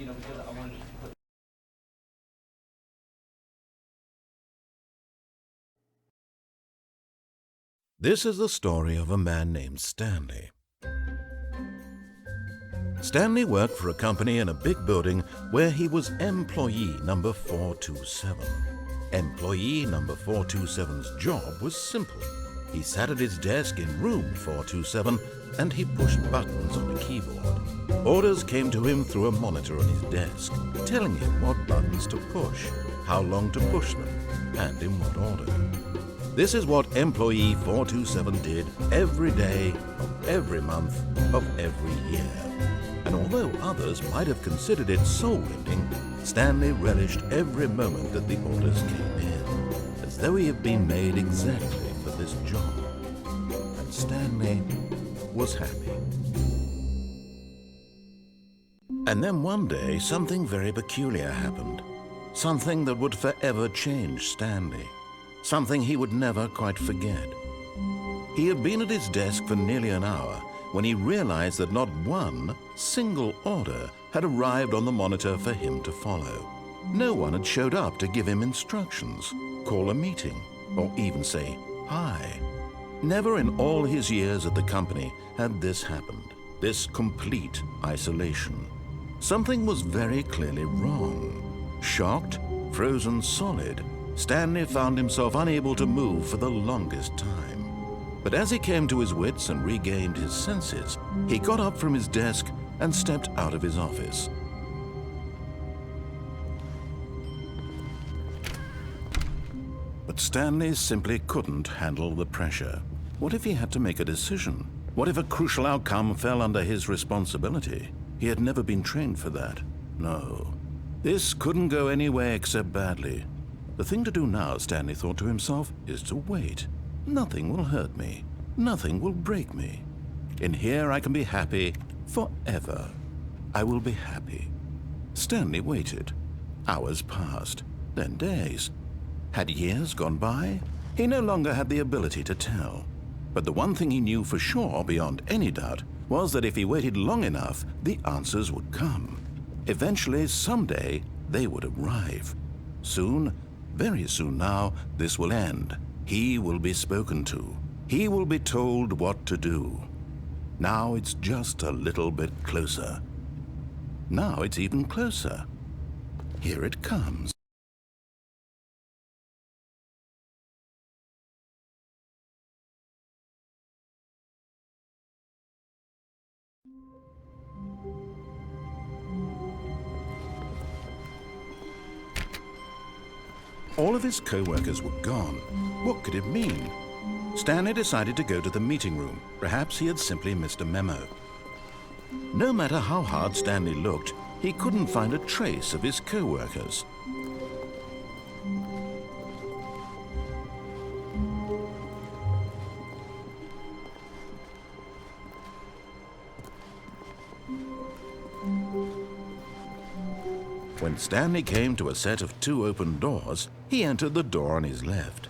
because I wanted to put. This is the story of a man named Stanley. Stanley worked for a company in a big building where he was employee number 427. Employee number 427's job was simple. He sat at his desk in room 427 and he pushed buttons on a keyboard. Orders came to him through a monitor on his desk, telling him what buttons to push, how long to push them, and in what order. This is what employee 427 did every day of every month of every year. And although others might have considered it soul-ending, Stanley relished every moment that the orders came in, as though he had been made exactly for this job. And Stanley was happy. And then one day, something very peculiar happened. Something that would forever change Stanley. Something he would never quite forget. He had been at his desk for nearly an hour when he realized that not one single order had arrived on the monitor for him to follow. No one had showed up to give him instructions, call a meeting, or even say hi. Never in all his years at the company had this happened, this complete isolation. Something was very clearly wrong. Shocked, frozen solid, Stanley found himself unable to move for the longest time. But as he came to his wits and regained his senses, he got up from his desk and stepped out of his office. But Stanley simply couldn't handle the pressure. What if he had to make a decision? What if a crucial outcome fell under his responsibility? He had never been trained for that. No. This couldn't go any way except badly. The thing to do now, Stanley thought to himself, is to wait. Nothing will hurt me. Nothing will break me. In here I can be happy forever. I will be happy. Stanley waited. Hours passed, then days. Had years gone by? He no longer had the ability to tell. But the one thing he knew for sure, beyond any doubt, was that if he waited long enough, the answers would come. Eventually, someday, they would arrive. Soon, very soon now, this will end. He will be spoken to. He will be told what to do. Now it's just a little bit closer. Now it's even closer. Here it comes. All of his co-workers were gone. What could it mean? Stanley decided to go to the meeting room. Perhaps he had simply missed a memo. No matter how hard Stanley looked, he couldn't find a trace of his co-workers. When Stanley came to a set of 2 open doors, he entered the door on his left.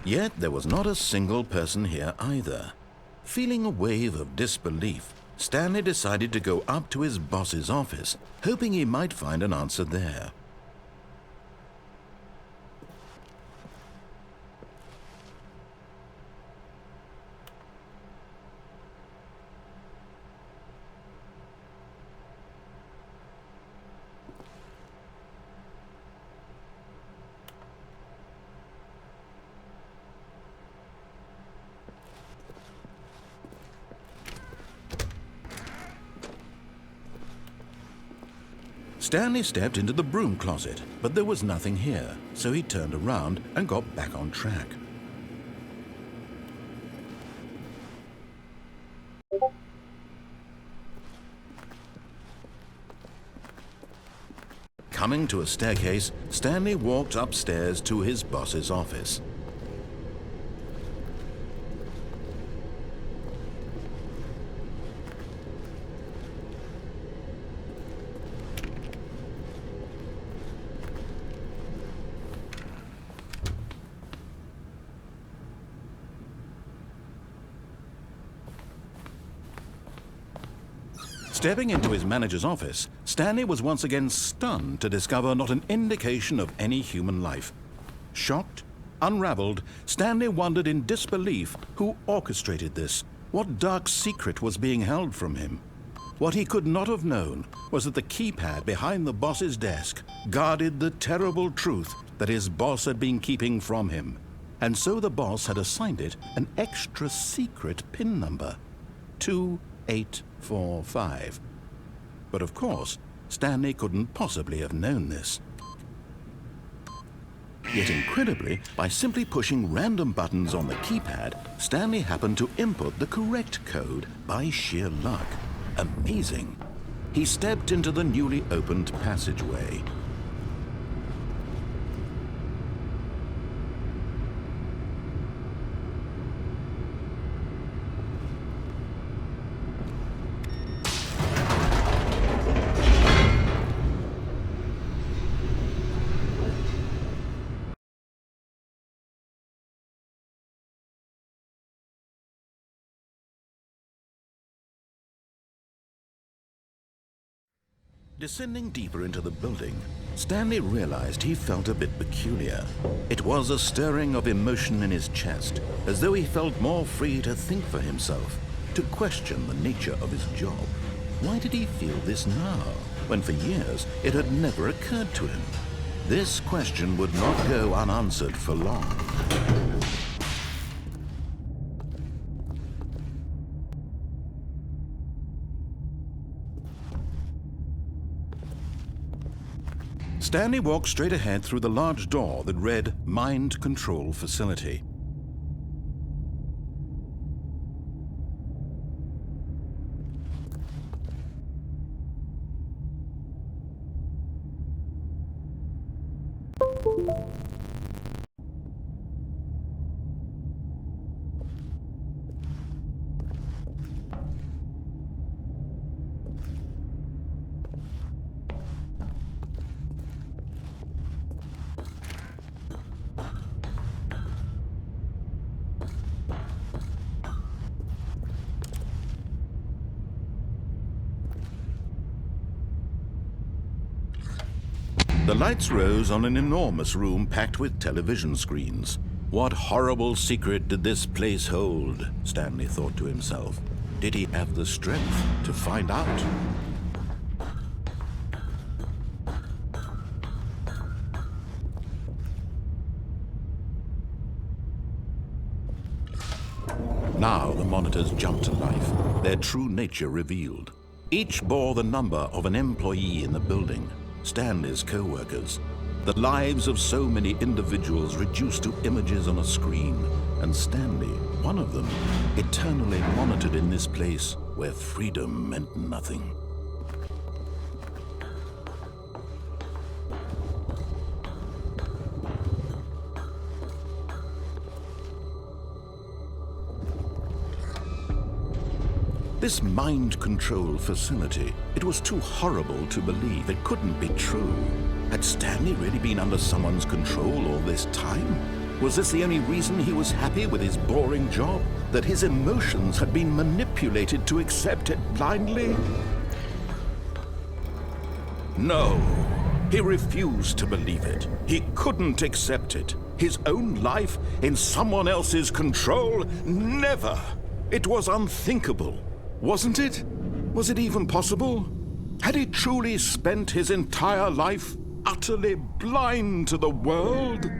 Yet there was not a single person here either. Feeling a wave of disbelief, Stanley decided to go up to his boss's office, hoping he might find an answer there. Stanley stepped into the broom closet, but there was nothing here, so he turned around and got back on track. Coming to a staircase, Stanley walked upstairs to his boss's office. Stepping into his manager's office, Stanley was once again stunned to discover not an indication of any human life. Shocked, unraveled, Stanley wondered in disbelief who orchestrated this. What dark secret was being held from him? What he could not have known was that the keypad behind the boss's desk guarded the terrible truth that his boss had been keeping from him. And so the boss had assigned it an extra secret PIN number, 2845. But of course, Stanley couldn't possibly have known this. Yet incredibly, by simply pushing random buttons on the keypad, Stanley happened to input the correct code by sheer luck. Amazing. He stepped into the newly opened passageway. Descending deeper into the building, Stanley realized he felt a bit peculiar. It was a stirring of emotion in his chest, as though he felt more free to think for himself, to question the nature of his job. Why did he feel this now, when for years it had never occurred to him? This question would not go unanswered for long. Stanley walked straight ahead through the large door that read Mind Control Facility. The lights rose on an enormous room packed with television screens. What horrible secret did this place hold? Stanley thought to himself. Did he have the strength to find out? Now the monitors jumped to life, their true nature revealed. Each bore the number of an employee in the building. Stanley's co-workers, the lives of so many individuals reduced to images on a screen, and Stanley, one of them, eternally monitored in this place where freedom meant nothing. This mind control facility, it was too horrible to believe. It couldn't be true. Had Stanley really been under someone's control all this time? Was this the only reason he was happy with his boring job? That his emotions had been manipulated to accept it blindly? No, he refused to believe it. He couldn't accept it. His own life in someone else's control? Never! It was unthinkable. Wasn't it? Was it even possible? Had he truly spent his entire life utterly blind to the world?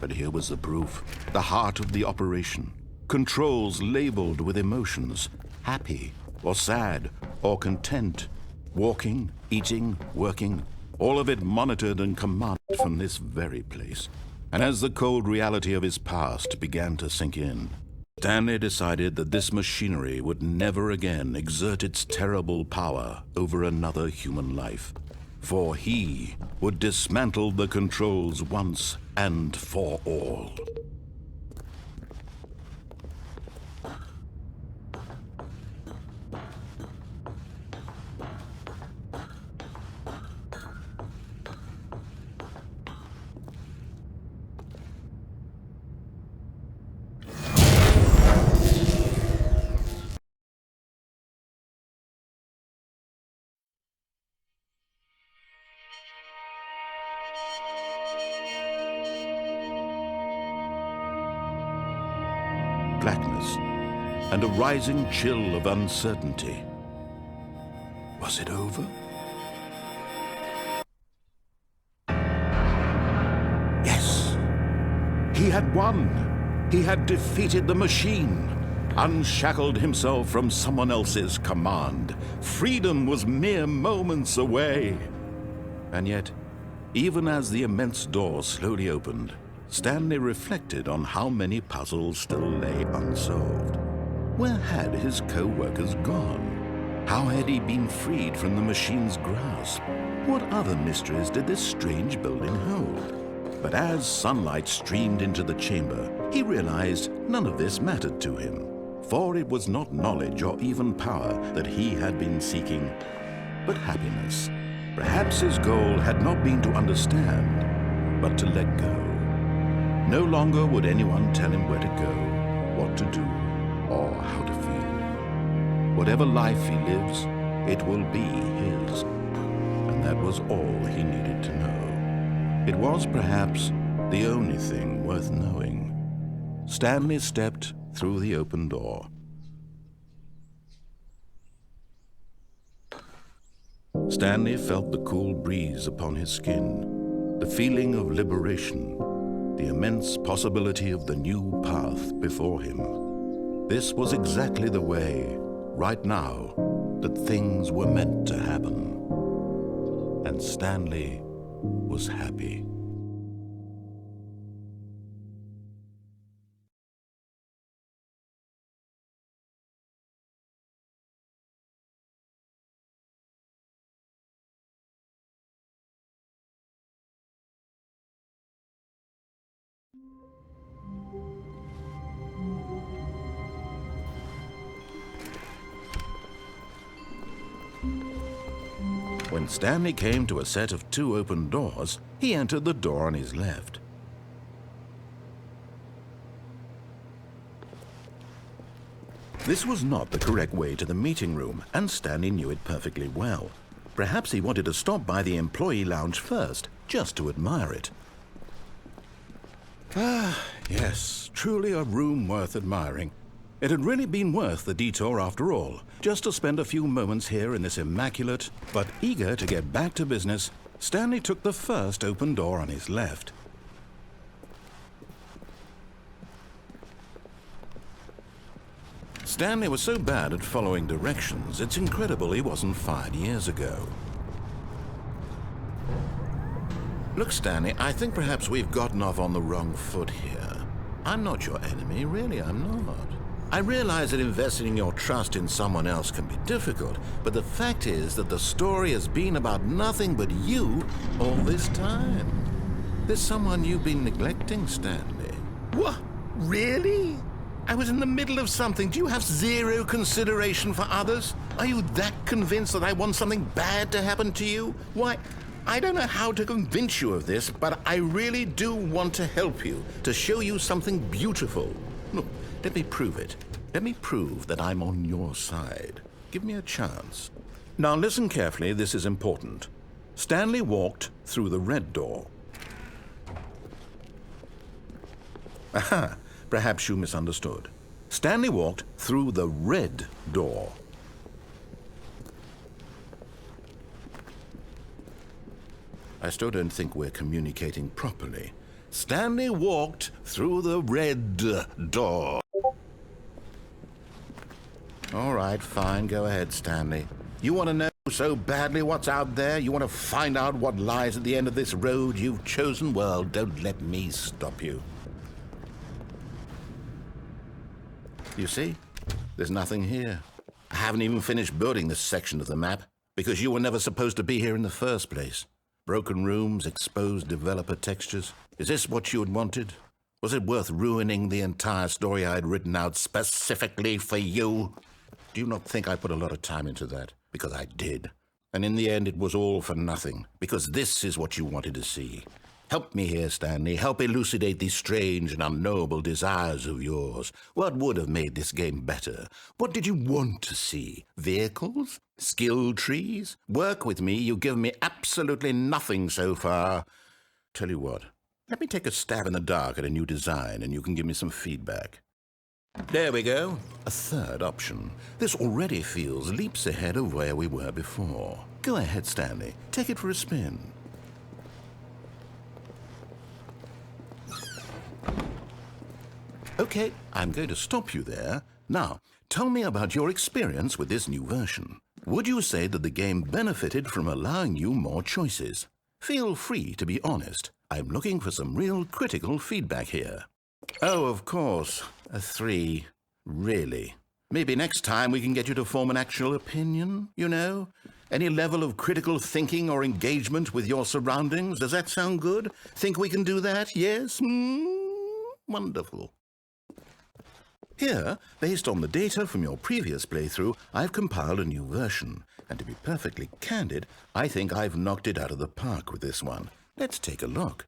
But here was the proof, the heart of the operation. Controls labeled with emotions, happy or sad or content, walking, eating, working, all of it monitored and commanded from this very place. And as the cold reality of his past began to sink in, Stanley decided that this machinery would never again exert its terrible power over another human life, for he would dismantle the controls once and for all. blackness and a rising chill of uncertainty. Was it over? Yes, he had won. He had defeated the machine, unshackled himself from someone else's command. Freedom was mere moments away. And yet, even as the immense door slowly opened, Stanley reflected on how many puzzles still lay unsolved. Where had his co-workers gone? How had he been freed from the machine's grasp? What other mysteries did this strange building hold? But as sunlight streamed into the chamber, he realized none of this mattered to him, for it was not knowledge or even power that he had been seeking, but happiness. Perhaps his goal had not been to understand, but to let go. No longer would anyone tell him where to go, what to do, or how to feel. Whatever life he lives, it will be his. And that was all he needed to know. It was perhaps the only thing worth knowing. Stanley stepped through the open door. Stanley felt the cool breeze upon his skin, the feeling of liberation, the immense possibility of the new path before him. This was exactly the way, right now, that things were meant to happen. And Stanley was happy. When Stanley came to a set of 2 open doors, he entered the door on his left. This was not the correct way to the meeting room, and Stanley knew it perfectly well. Perhaps he wanted to stop by the employee lounge first, just to admire it. Ah, yes, truly a room worth admiring. It had really been worth the detour after all, just to spend a few moments here in this immaculate, but eager to get back to business, Stanley took the first open door on his left. Stanley was so bad at following directions, it's incredible he wasn't fired years ago. Look, Stanley, I think perhaps we've gotten off on the wrong foot here. I'm not your enemy, really, I'm not. I realize that investing your trust in someone else can be difficult, but the fact is that the story has been about nothing but you all this time. There's someone you've been neglecting, Stanley. What? Really? I was in the middle of something. Do you have zero consideration for others? Are you that convinced that I want something bad to happen to you? Why, I don't know how to convince you of this, but I really do want to help you, to show you something beautiful. Look, let me prove it. Let me prove that I'm on your side. Give me a chance. Now listen carefully, this is important. Stanley walked through the red door. Aha, perhaps you misunderstood. Stanley walked through the red door. I still don't think we're communicating properly. Stanley walked through the red door. All right, fine. Go ahead, Stanley. You want to know so badly what's out there? You want to find out what lies at the end of this road you've chosen? Well, don't let me stop you. You see? There's nothing here. I haven't even finished building this section of the map, because you were never supposed to be here in the first place. Broken rooms, exposed developer textures. Is this what you had wanted? Was it worth ruining the entire story I had written out specifically for you? Do you not think I put a lot of time into that? Because I did. And in the end, it was all for nothing, because this is what you wanted to see. Help me here, Stanley. Help elucidate these strange and unknowable desires of yours. What would have made this game better? What did you want to see? Vehicles? Skill trees? Work with me. You've given me absolutely nothing so far. Tell you what, let me take a stab in the dark at a new design, and you can give me some feedback. There we go. A third option. This already feels leaps ahead of where we were before. Go ahead, Stanley. Take it for a spin. Okay, I'm going to stop you there. Now, tell me about your experience with this new version. Would you say that the game benefited from allowing you more choices? Feel free to be honest. I'm looking for some real critical feedback here. Oh, of course. A 3. Really? Maybe next time we can get you to form an actual opinion, you know? Any level of critical thinking or engagement with your surroundings? Does that sound good? Think we can do that? Yes? Wonderful. Here, based on the data from your previous playthrough, I've compiled a new version. And to be perfectly candid, I think I've knocked it out of the park with this one. Let's take a look.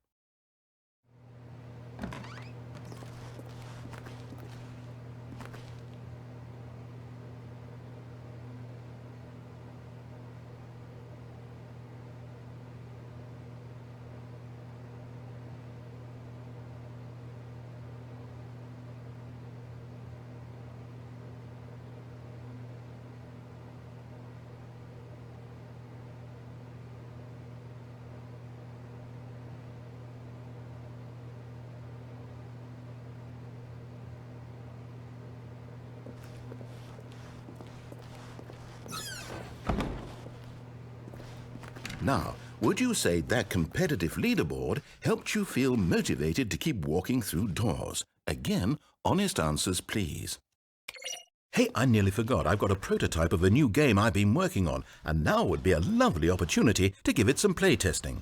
Now, would you say that competitive leaderboard helped you feel motivated to keep walking through doors? Again, honest answers, please. Hey, I nearly forgot. I've got a prototype of a new game I've been working on, and now would be a lovely opportunity to give it some playtesting.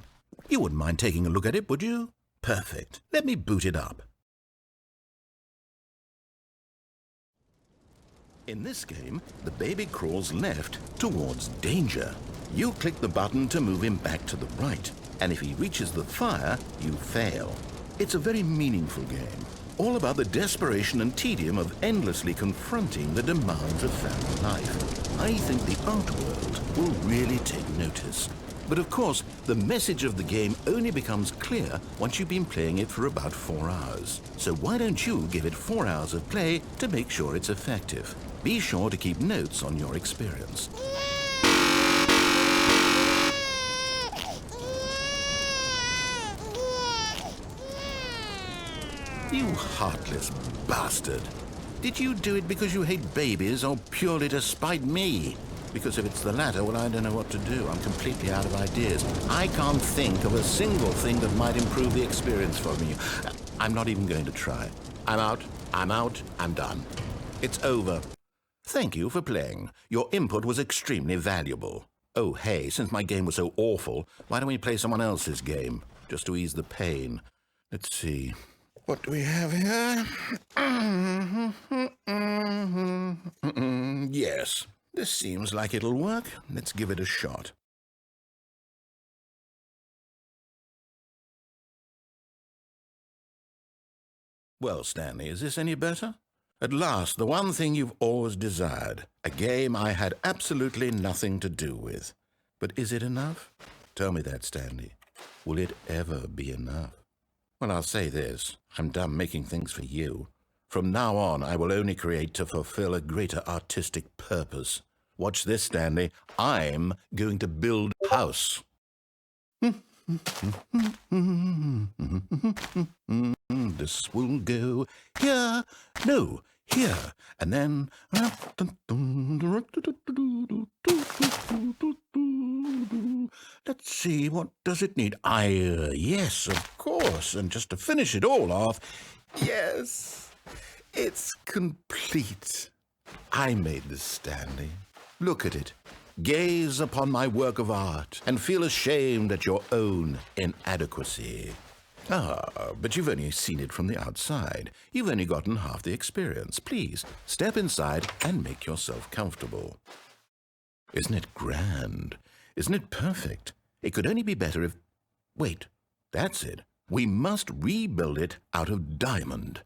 You wouldn't mind taking a look at it, would you? Perfect. Let me boot it up. In this game, the baby crawls left towards danger. You click the button to move him back to the right, and if he reaches the fire, you fail. It's a very meaningful game, all about the desperation and tedium of endlessly confronting the demands of family life. I think the art world will really take notice. But of course, the message of the game only becomes clear once you've been playing it for about 4 hours. So why don't you give it 4 hours of play to make sure it's effective? Be sure to keep notes on your experience. You heartless bastard. Did you do it because you hate babies or purely to spite me? Because if it's the latter, well, I don't know what to do. I'm completely out of ideas. I can't think of a single thing that might improve the experience for me. I'm not even going to try. I'm out, I'm done. It's over. Thank you for playing. Your input was extremely valuable. Oh, hey, since my game was so awful, why don't we play someone else's game? Just to ease the pain. Let's see. What do we have here? Yes, this seems like it'll work. Let's give it a shot. Well, Stanley, is this any better? At last, the one thing you've always desired. A game I had absolutely nothing to do with. But is it enough? Tell me that, Stanley. Will it ever be enough? Well, I'll say this. I'm done making things for you. From now on, I will only create to fulfill a greater artistic purpose. Watch this, Stanley. I'm going to build a house. This will go here. No, here. And then... Let's see, what does it need? Yes, of course. And just to finish it all off, yes, it's complete. I made this, Stanley. Look at it. Gaze upon my work of art and feel ashamed at your own inadequacy. Ah, but you've only seen it from the outside. You've only gotten half the experience. Please, step inside and make yourself comfortable. Isn't it grand? Isn't it perfect? It could only be better if... Wait, that's it. We must rebuild it out of diamond.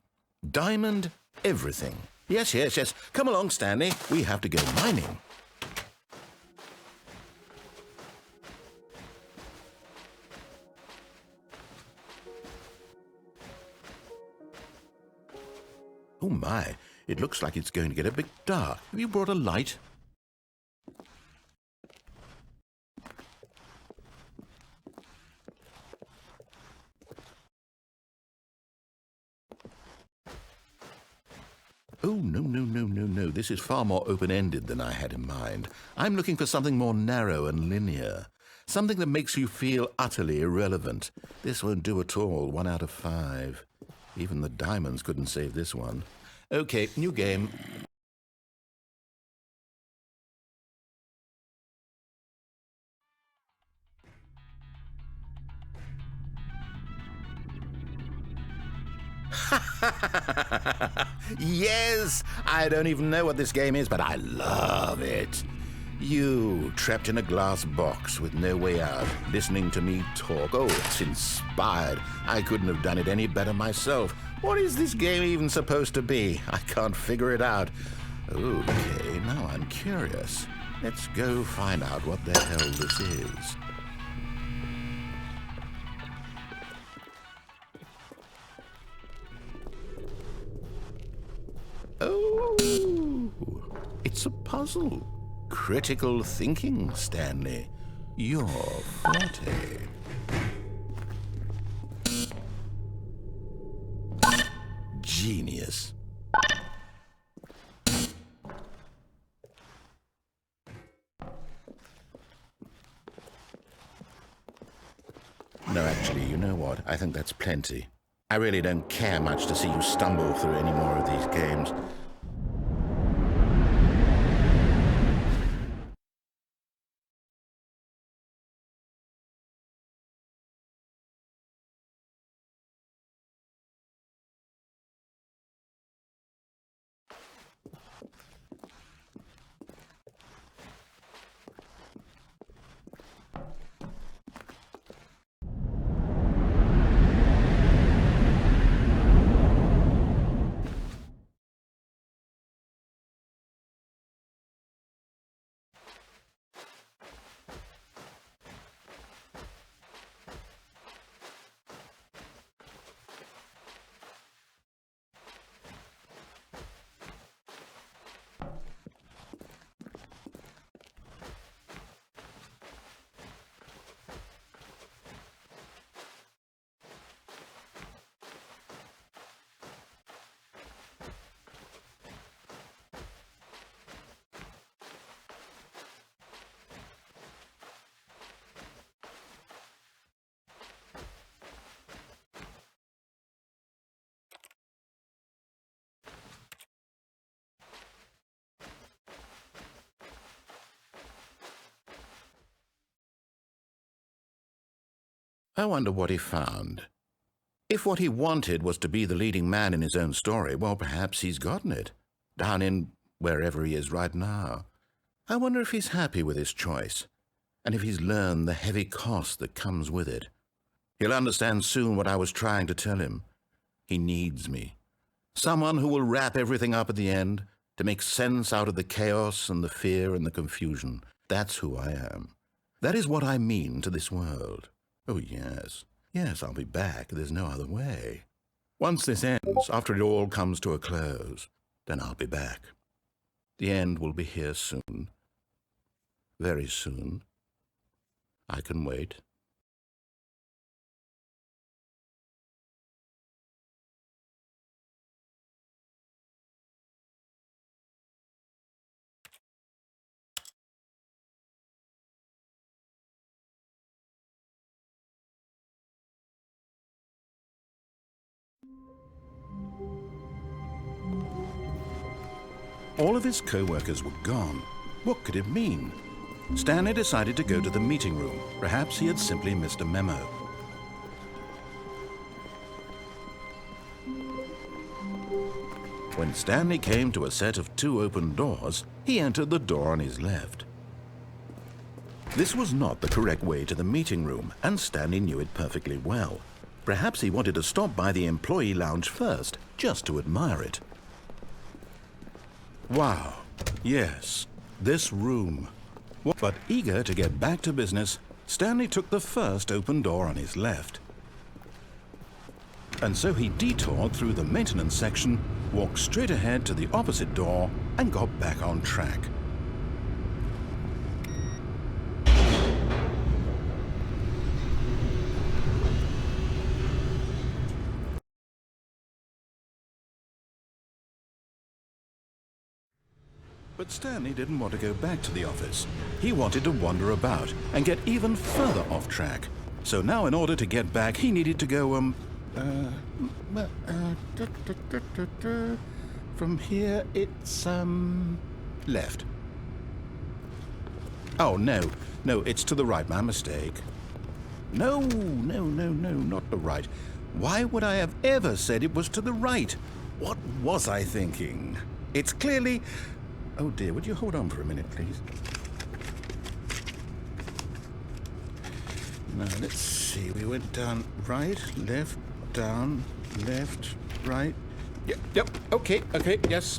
Diamond everything. Yes. Come along, Stanley. We have to go mining. Oh my, It looks like it's going to get a bit dark. Have you brought a light? Oh, no. This is far more open-ended than I had in mind. I'm looking for something more narrow and linear. Something that makes you feel utterly irrelevant. This won't do at all. 1 out of 5. Even the diamonds couldn't save this one. Okay, new game. Yes! I don't even know what this game is, but I love it. You, trapped in a glass box with no way out, listening to me talk. Oh, it's inspired. I couldn't have done it any better myself. What is this game even supposed to be? I can't figure it out. Okay, now I'm curious. Let's go find out what the hell this is. Oh, it's a puzzle. Critical thinking, Stanley. Your forte. Genius. No, actually, you know what? I think that's plenty. I really don't care much to see you stumble through any more of these games. I wonder what he found. If what he wanted was to be the leading man in his own story, well, perhaps he's gotten it, down in wherever he is right now. I wonder if he's happy with his choice, and if he's learned the heavy cost that comes with it. He'll understand soon what I was trying to tell him. He needs me. Someone who will wrap everything up at the end, to make sense out of the chaos and the fear and the confusion. That's who I am. That is what I mean to this world. Oh, yes. Yes, I'll be back. There's no other way. Once this ends, after it all comes to a close, then I'll be back. The end will be here soon. Very soon. I can wait. All of his co-workers were gone. What could it mean? Stanley decided to go to the meeting room. Perhaps he had simply missed a memo. When Stanley came to a set of 2 open doors, he entered the door on his left. This was not the correct way to the meeting room, and Stanley knew it perfectly well. Perhaps he wanted to stop by the employee lounge first, just to admire it. Wow, yes, this room. But eager to get back to business, Stanley took the first open door on his left. And so he detoured through the maintenance section, walked straight ahead to the opposite door, and got back on track. But Stanley didn't want to go back to the office. He wanted to wander about and get even further off track. So now in order to get back, he needed to go, from here it's, left. Oh, no, it's to the right, my mistake. No, not the right. Why would I have ever said it was to the right? What was I thinking? It's clearly... Oh dear, would you hold on for a minute, please? Now, let's see. We went down right, left, down, left, right. Yep, okay, yes.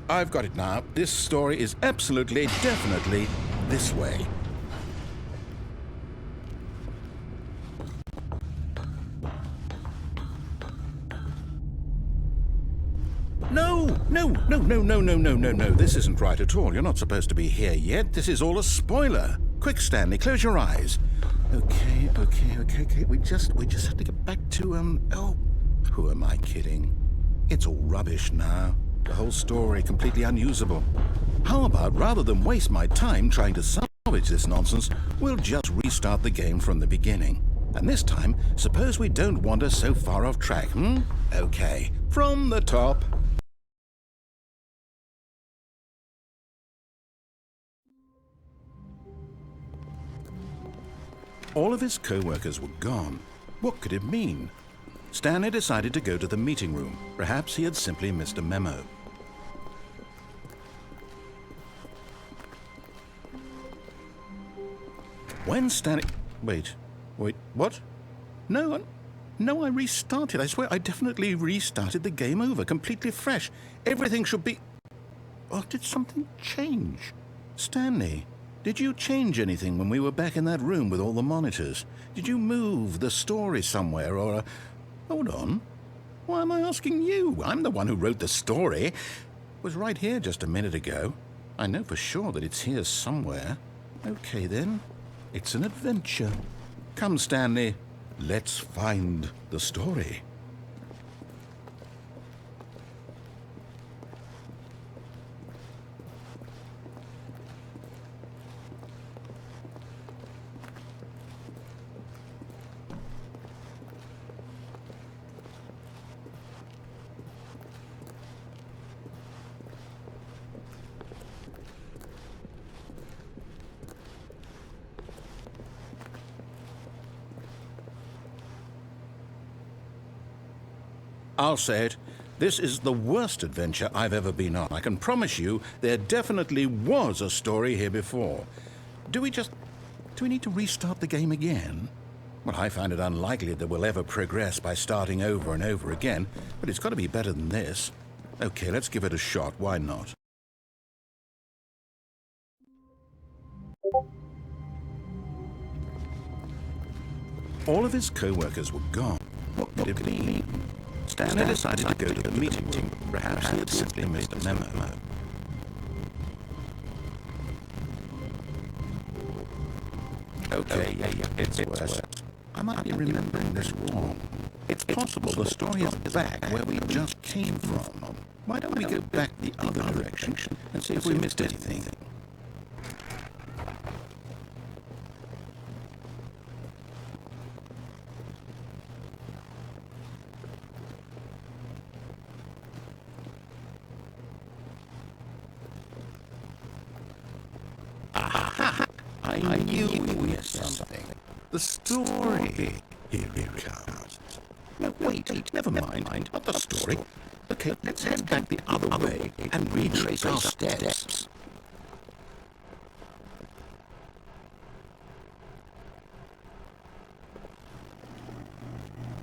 I've got it now. This story is absolutely, definitely this way. No. This isn't right at all. You're not supposed to be here yet. This is all a spoiler. Quick, Stanley, close your eyes. Okay. We just have to get back to, oh, who am I kidding? It's all rubbish now. The whole story completely unusable. How about, rather than waste my time trying to salvage this nonsense, we'll just restart the game from the beginning. And this time, suppose we don't wander so far off track, Okay, from the top. All of his co-workers were gone. What could it mean? Stanley decided to go to the meeting room. Perhaps he had simply missed a memo. When Stanley... Wait, what? No, I restarted. I swear I definitely restarted the game over, completely fresh. Everything should be... Oh, did something change? Stanley, did you change anything when we were back in that room with all the monitors? Did you move the story somewhere or... Hold on. Why am I asking you? I'm the one who wrote the story. It was right here just a minute ago. I know for sure that it's here somewhere. Okay, then. It's an adventure. Come, Stanley. Let's find the story. I'll say it. This is the worst adventure I've ever been on. I can promise you there definitely was a story here before. Do we need to restart the game again? Well, I find it unlikely that we'll ever progress by starting over and over again, but it's got to be better than this. Okay, let's give it a shot. Why not? All of his co-workers were gone. What could it mean? Stanley decided to go to the meeting room. Perhaps he had simply missed a memo. Okay, it's worse. I might be remembering this wrong. It's possible the story is back where we just came from. Why don't we go back the other direction and see if we missed anything? I knew we missed something. The story. Here it comes. No, wait, never mind. Not the story. Okay, let's head back the other way and retrace our steps.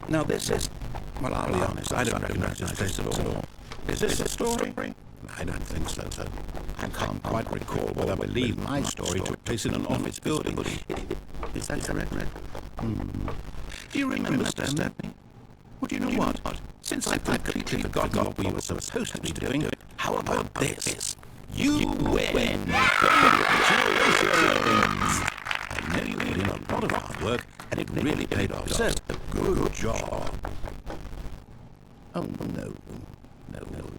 Now this is... Well, I'll be honest, I don't recognize this place at all. Is this a story? I don't think so. I can't quite recall whether I believe my story took place in an office building. Is that correct? Do you remember, Stanley? Well, do you know what? Since I've completely forgotten what we were supposed to be doing, how about this? You win! I know you put in a lot of hard work, and it really paid off, so good job. Oh, no,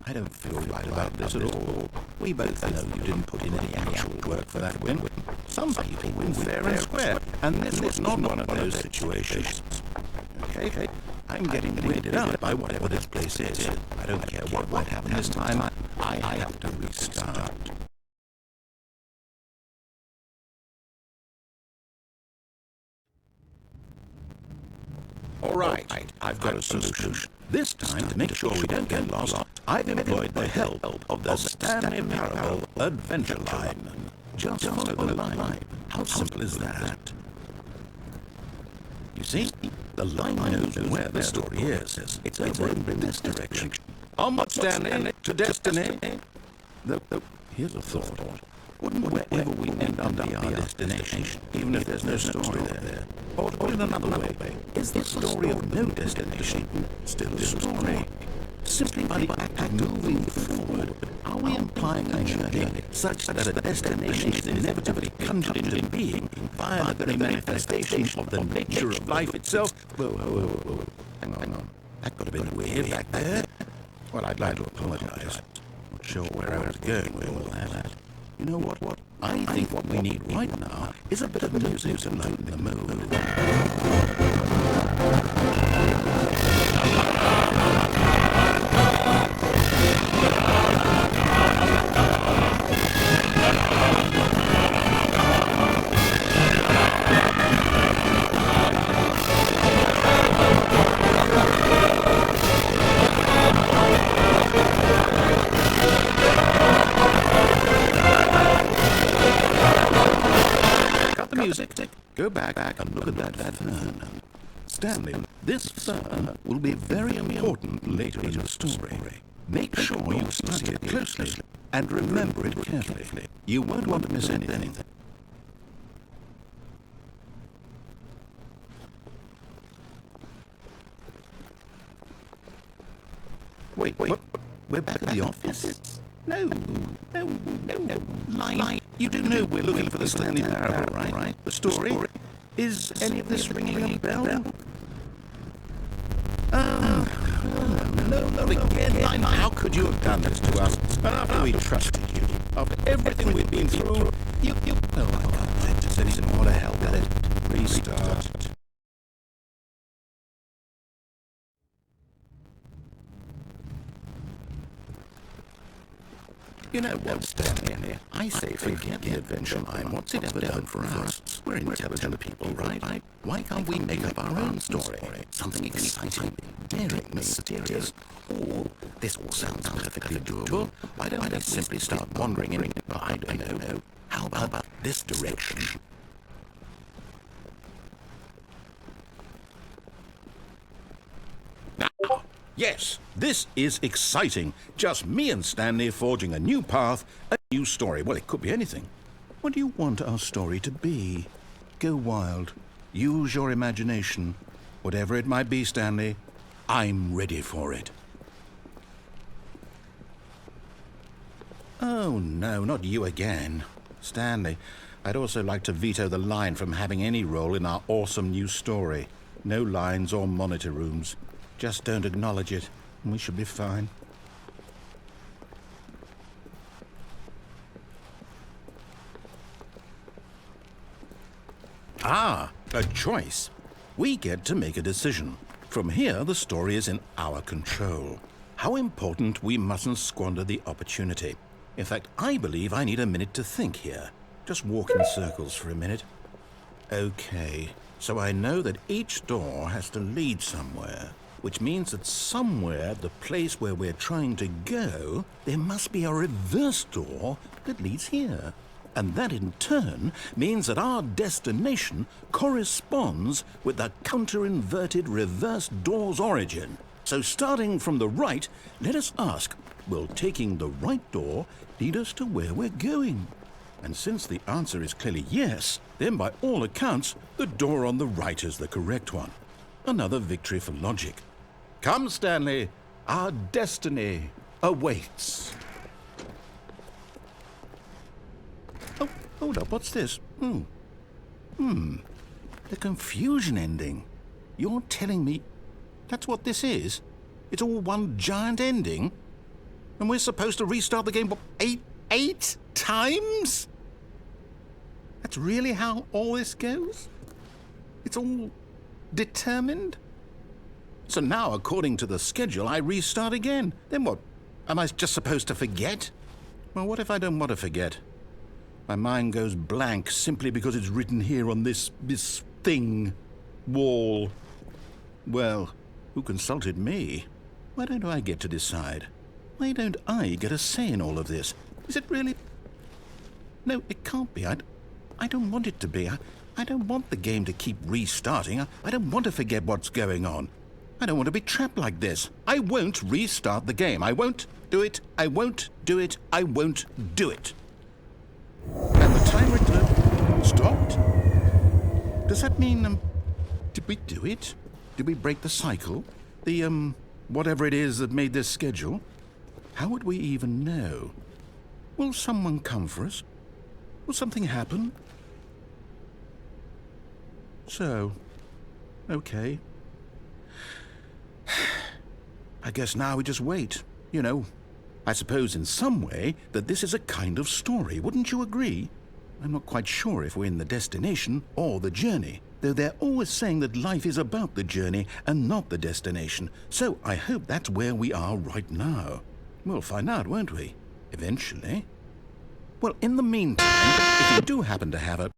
I don't feel right about this at all. We both know you didn't put in any actual work for that win. Some people win fair and square, and this was not one of those situations. Okay, I'm getting weirded out by whatever this place is. I don't care what might happen this time. I have to restart. All right, I've got a solution. This time, to make sure we don't get lost, I've employed the help of the Stanley Parable Adventure Line. Just follow the line. How simple is that? You see, the line knows where the story is. It's over in this direction. Onward, Stanley, to destiny. Here's a thought. Wouldn't wherever we end up be our destination, even if there's no story there? Or to put it another way, is the story of no destination still a story? Simply by the act of moving forward, are we implying a journey such that a destination is inevitably conjured into being via the very manifestation of the nature of life itself? Whoa. Hang on. That got a bit weird back there. Well, I'd like to apologize. Not sure where I was going with all that. You know what? I think what we need right now is a bit of music to lighten the mood. Go back and look at that fern. Stanley, this fern will be very important later in the story. Make sure you study it closely and remember it carefully. You won't want to miss anything. Wait. We're back at the office? No. Lie. You do know we're looking for the Stanley Parable, right? The story? Is any of this ringing a bell? No, not again. How could you have done this to us? And after we trusted you, after everything we've been through, you... Oh, I can't wait to send some more to help with it. Restart. You know what, Stanley? I say forget the adventure line. What's it ever done for us? We're intelligent people, right? Why can't we make up our own story? Something exciting, daring, mysterious. Oh, this all sounds perfectly doable. Why don't we simply start wandering in, I don't know. How about this direction? Now, yes, this is exciting. Just me and Stanley forging a new path, a new story. Well, it could be anything. What do you want our story to be? Go wild. Use your imagination. Whatever it might be, Stanley, I'm ready for it. Oh, no, not you again. Stanley, I'd also like to veto the line from having any role in our awesome new story. No lines or monitor rooms. Just don't acknowledge it, and we should be fine. Ah, a choice. We get to make a decision. From here, the story is in our control. How important we mustn't squander the opportunity. In fact, I believe I need a minute to think here. Just walk in circles for a minute. Okay, so I know that each door has to lead somewhere, which means that somewhere, the place where we're trying to go, there must be a reverse door that leads here. And that in turn means that our destination corresponds with the counter-inverted reverse door's origin. So starting from the right, let us ask, will taking the right door lead us to where we're going? And since the answer is clearly yes, then by all accounts, the door on the right is the correct one. Another victory for logic. Come, Stanley. Our destiny awaits. Oh, hold up. What's this? The confusion ending. You're telling me that's what this is? It's all one giant ending? And we're supposed to restart the game, what, eight times? That's really how all this goes? It's all determined? So now, according to the schedule, I restart again. Then what? Am I just supposed to forget? Well, what if I don't want to forget? My mind goes blank simply because it's written here on this thing, wall. Well, who consulted me? Why don't I get to decide? Why don't I get a say in all of this? Is it really? No, it can't be. I don't want it to be. I don't want the game to keep restarting. I don't want to forget what's going on. I don't want to be trapped like this. I won't restart the game. I won't do it. I won't do it. I won't do it. And the timer stopped? Does that mean, did we do it? Did we break the cycle? The, whatever it is that made this schedule? How would we even know? Will someone come for us? Will something happen? So, okay. I guess now we just wait, you know. I suppose in some way that this is a kind of story, wouldn't you agree? I'm not quite sure if we're in the destination or the journey, though they're always saying that life is about the journey and not the destination, so I hope that's where we are right now. We'll find out, won't we? Eventually. Well, in the meantime, if you do happen to have a